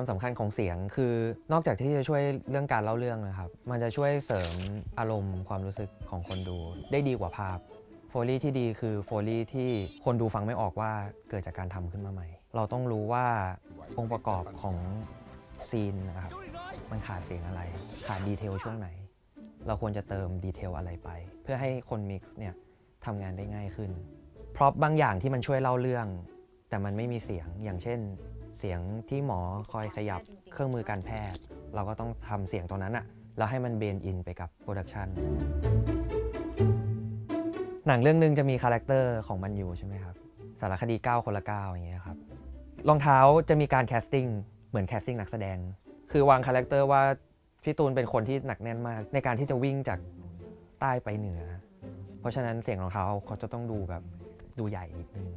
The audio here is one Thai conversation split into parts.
ความสำคัญของเสียงคือนอกจากที่จะช่วยเรื่องการเล่าเรื่องนะครับมันจะช่วยเสริมอารมณ์ความรู้สึกของคนดูได้ดีกว่าภาพโฟลี่ที่ดีคือโฟลี่ที่คนดูฟังไม่ออกว่าเกิดจากการทำขึ้นมาใหม่เราต้องรู้ว่าองค์ประกอบของซีนนะครับมันขาดเสียงอะไรขาดดีเทลช่วงไหนเราควรจะเติมดีเทลอะไรไปเพื่อให้คนมิกซ์เนี่ยทำงานได้ง่ายขึ้นเพราะบางอย่างที่มันช่วยเล่าเรื่องแต่มันไม่มีเสียงอย่างเช่นเสียงที่หมอคอยขยับเครื่องมือการแพทย์เราก็ต้องทำเสียงตรงนั้นอะแล้วให้มันเบนอินไปกับโปรดักชันหนังเรื่องนึงจะมีคาแรคเตอร์ของมันอยู่ใช่ไหมครับสารคดี9 คนละ 9อย่างเงี้ยครับรองเท้าจะมีการแคสติ้งเหมือนแคสติ้งนักแสดงคือวางคาแรคเตอร์ว่าพี่ตูนเป็นคนที่หนักแน่นมากในการที่จะวิ่งจากใต้ไปเหนือเพราะฉะนั้นเสียงรองเท้าเขาจะต้องดูแบบดูใหญ่นิดนึง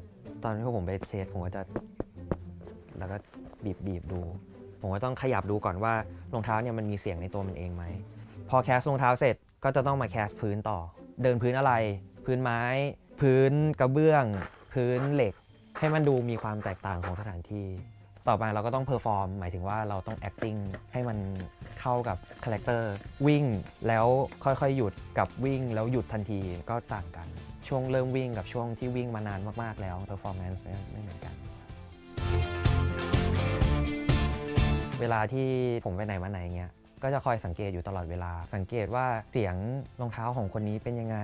ตอนที่ผมไปเทสผมก็จะแล้วก็บีบดูผมก็ต้องขยับดูก่อนว่ารองเท้าเนี่ยมันมีเสียงในตัวมันเองไหมพอแคสรองเท้าเสร็จก็จะต้องมาแคสพื้นต่อเดินพื้นอะไรพื้นไม้พื้นกระเบื้องพื้นเหล็กให้มันดูมีความแตกต่างของสถานที่ต่อมาเราก็ต้องเพอร์ฟอร์มหมายถึงว่าเราต้อง acting ให้มันเข้ากับคาแรคเตอร์วิ่งแล้วค่อยๆหยุดกับวิ่งแล้วหยุดทันทีก็ต่างกันช่วงเริ่มวิ่งกับช่วงที่วิ่งมานานมากๆแล้วเพอร์ฟอร์แมนซ์ไม่เหมือนกันเวลาที่ผมไปไหนมาไหนเงี้ยก็จะคอยสังเกตอยู่ตลอดเวลาสังเกตว่าเสียงรองเท้าของคนนี้เป็นยังไง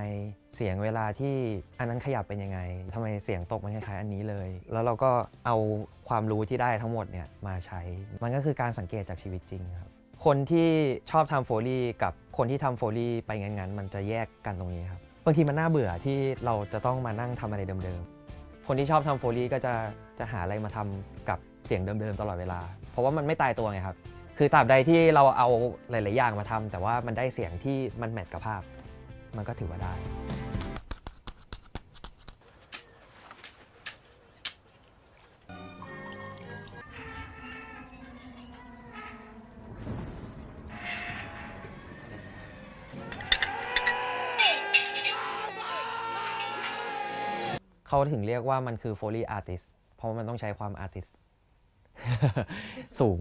เสียงเวลาที่อันนั้นขยับเป็นยังไงทำไมเสียงตกมันคล้ายๆอันนี้เลยแล้วเราก็เอาความรู้ที่ได้ทั้งหมดเนี่ยมาใช้มันก็คือการสังเกตจากชีวิตจริงครับคนที่ชอบทำโฟลี่กับคนที่ทำโฟลี่ไปงั้นๆมันจะแยกกันตรงนี้ครับบางทีมันน่าเบื่อที่เราจะต้องมานั่งทำอะไรเดิมๆคนที่ชอบทำโฟลี่ก็จะหาอะไรมาทำกับเสียงเดิมๆตลอดเวลาเพราะว่ามันไม่ตายตัวไงครับคือตราบใดที่เราเอาหลายๆอย่างมาทำแต่ว่ามันได้เสียงที่มันแมทกับภาพมันก็ถือว่าได้เขาถึงเรียกว่ามันคือ Foley Artist เพราะว่ามันต้องใช้ความ Artist สูง